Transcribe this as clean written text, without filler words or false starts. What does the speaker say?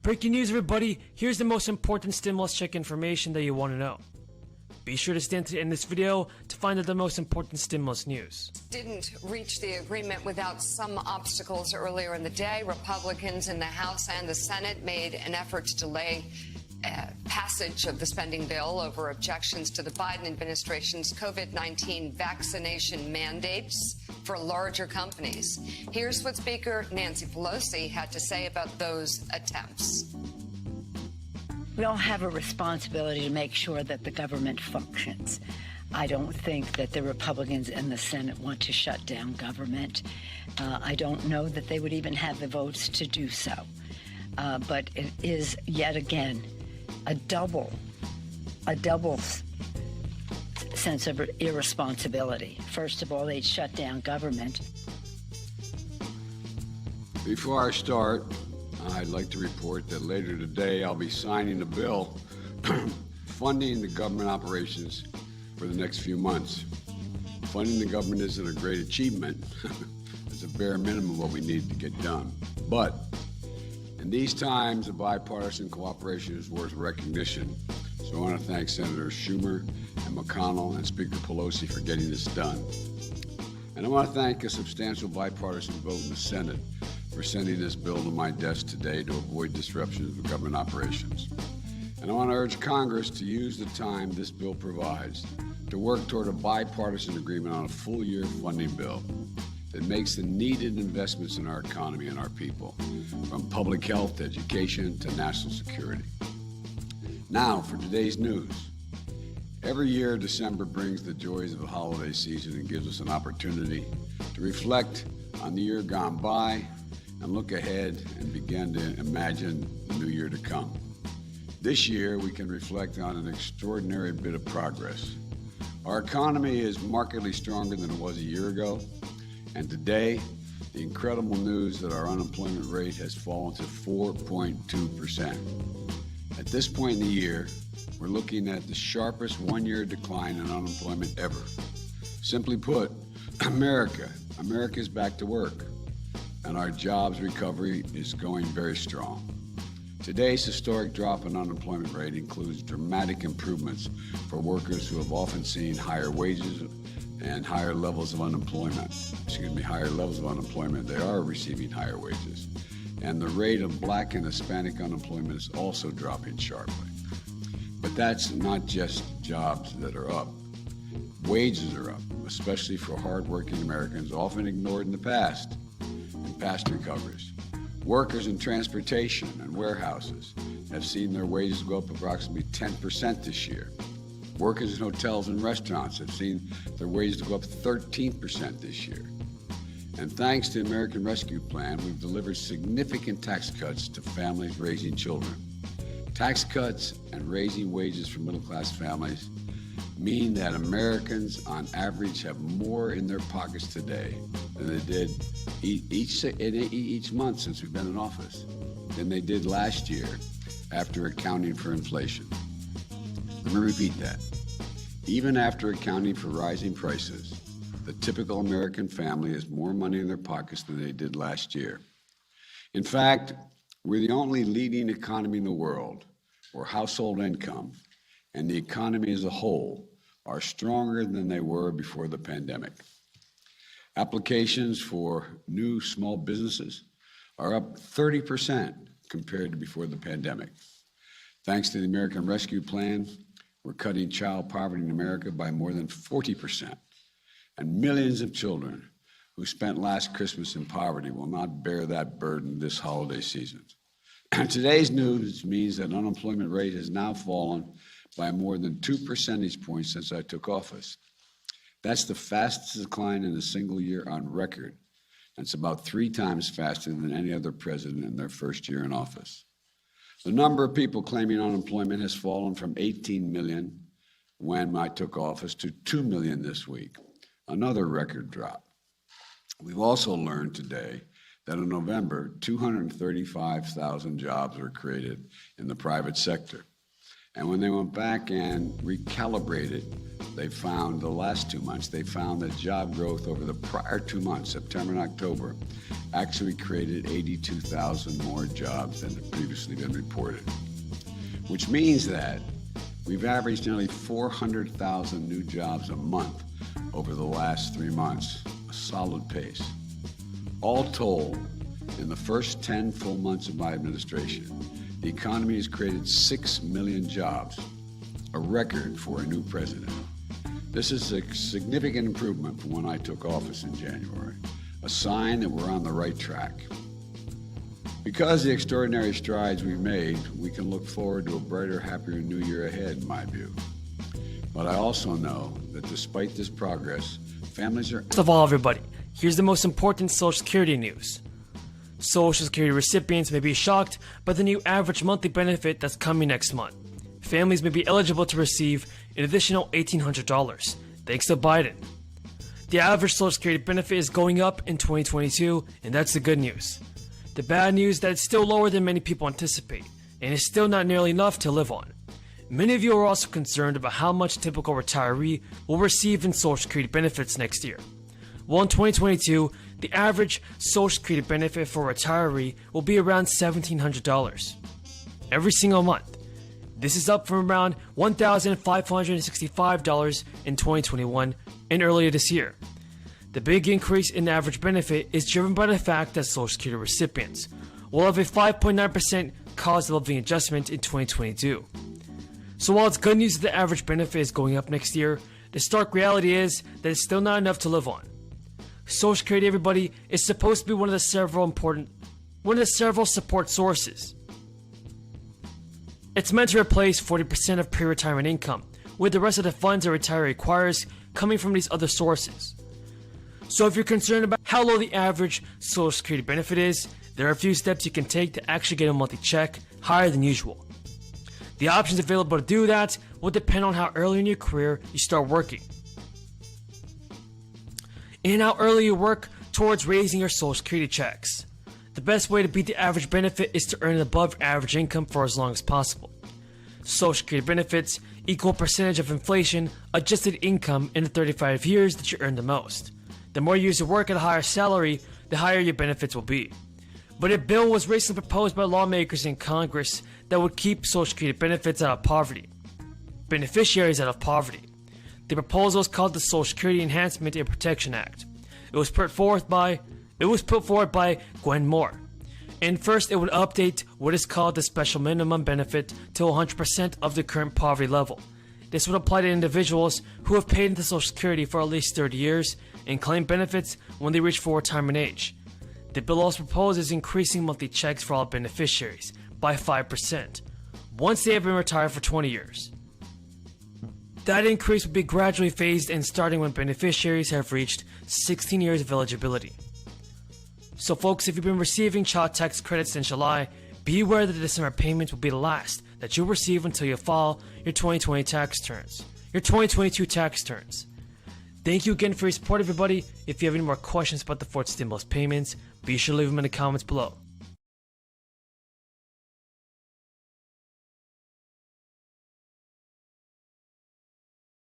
Breaking news, everybody. Here's the most important stimulus check information that you want to know. Be sure to stay tuned in this video to find out the most important stimulus news. Didn't reach the agreement without some obstacles earlier in the day. Republicans in the House and the Senate made an effort to delay passage of the spending bill over objections to the Biden administration's COVID-19 vaccination mandates for larger companies. Here's what Speaker Nancy Pelosi had to say about those attempts. We all have a responsibility to make sure that the government functions. I don't think that the Republicans in the Senate want to shut down government. I don't know that they would even have the votes to do so. But it is, yet again, a double sense of irresponsibility. First of all, they'd shut down government. Before I start, I'd like to report that later today I'll be signing a bill funding the government operations for the next few months. Funding the government isn't a great achievement. It's a bare minimum of what we need to get done. But in these times, a bipartisan cooperation is worth recognition. So I want to thank Senators Schumer and McConnell and Speaker Pelosi for getting this done. And I want to thank a substantial bipartisan vote in the Senate for sending this bill to my desk today to avoid disruptions of government operations. And I want to urge Congress to use the time this bill provides to work toward a bipartisan agreement on a full-year funding bill that makes the needed investments in our economy and our people, from public health to education to national security. Now, for today's news. Every year, December brings the joys of the holiday season and gives us an opportunity to reflect on the year gone by and look ahead and begin to imagine the new year to come. This year, we can reflect on an extraordinary bit of progress. Our economy is markedly stronger than it was a year ago, and today, the incredible news that our unemployment rate has fallen to 4.2%. At this point in the year, we're looking at the sharpest one-year decline in unemployment ever. Simply put, America is back to work, and our jobs recovery is going very strong. Today's historic drop in unemployment rate includes dramatic improvements for workers who have often seen higher wages and higher levels of unemployment. They are receiving higher wages. And the rate of Black and Hispanic unemployment is also dropping sharply. But that's not just jobs that are up. Wages are up, especially for hardworking Americans, often ignored in past recoveries. Workers in transportation and warehouses have seen their wages go up approximately 10% this year. Workers in hotels and restaurants have seen their wages go up 13% this year. And thanks to the American Rescue Plan, we've delivered significant tax cuts to families raising children. Tax cuts and raising wages for middle-class families mean that Americans, on average, have more in their pockets today than they did each month since we've been in office, than they did last year after accounting for inflation. Let me repeat that. Even after accounting for rising prices, the typical American family has more money in their pockets than they did last year. In fact, we're the only leading economy in the world where household income and the economy as a whole are stronger than they were before the pandemic. Applications for new small businesses are up 30% compared to before the pandemic. Thanks to the American Rescue Plan, we're cutting child poverty in America by more than 40%. And millions of children who spent last Christmas in poverty will not bear that burden this holiday season. Today's news means that unemployment rate has now fallen by more than 2 percentage points since I took office. That's the fastest decline in a single year on record. And it's about 3 times faster than any other president in their first year in office. The number of people claiming unemployment has fallen from 18 million when I took office to 2 million this week, another record drop. We've also learned today that in November, 235,000 jobs were created in the private sector. And when they went back and recalibrated, they found the last 2 months, they found that job growth over the prior 2 months, September and October, actually created 82,000 more jobs than had previously been reported. Which means that we've averaged nearly 400,000 new jobs a month over the last 3 months, a solid pace. All told, in the first 10 full months of my administration, the economy has created 6 million jobs, a record for a new president. This is a significant improvement from when I took office in January, a sign that we're on the right track. Because of the extraordinary strides we've made, we can look forward to a brighter, happier new year ahead, in my view. But I also know that despite this progress, families are... First of all, everybody, here's the most important Social Security news. Social Security recipients may be shocked by the new average monthly benefit that's coming next month. Families may be eligible to receive an additional $1,800, thanks to Biden. The average Social Security benefit is going up in 2022, and that's the good news. The bad news is that it's still lower than many people anticipate, and it's still not nearly enough to live on. Many of you are also concerned about how much a typical retiree will receive in Social Security benefits next year. Well, in 2022, the average Social Security benefit for a retiree will be around $1,700 every single month. This is up from around $1,565 in 2021 and earlier this year. The big increase in average benefit is driven by the fact that Social Security recipients will have a 5.9% cost of living adjustment in 2022. So while it's good news that the average benefit is going up next year, the stark reality is that it's still not enough to live on. Social Security, everybody, is supposed to be one of the several support sources. It's meant to replace 40% of pre-retirement income, with the rest of the funds a retiree requires coming from these other sources. So if you're concerned about how low the average Social Security benefit is, there are a few steps you can take to actually get a monthly check higher than usual. The options available to do that will depend on how early in your career you start working, and how early you work towards raising your Social Security checks. The best way to beat the average benefit is to earn an above average income for as long as possible. Social Security benefits equal a percentage of inflation adjusted income in the 35 years that you earn the most. The more years you work at a higher salary, the higher your benefits will be. But a bill was recently proposed by lawmakers in Congress that would keep Social Security benefits out of poverty. Beneficiaries out of poverty. The proposal is called the Social Security Enhancement and Protection Act. It was put forward by Gwen Moore. And first, it would update what is called the special minimum benefit to 100% of the current poverty level. This would apply to individuals who have paid into Social Security for at least 30 years and claim benefits when they reach full retirement age. The bill also proposes increasing monthly checks for all beneficiaries by 5% once they have been retired for 20 years. That increase would be gradually phased in starting when beneficiaries have reached 16 years of eligibility. So folks, if you've been receiving child tax credits in July, be aware that the December payment will be the last that you'll receive until you file your 2022 tax returns. Thank you again for your support, everybody. If you have any more questions about the fourth stimulus payments, be sure to leave them in the comments below.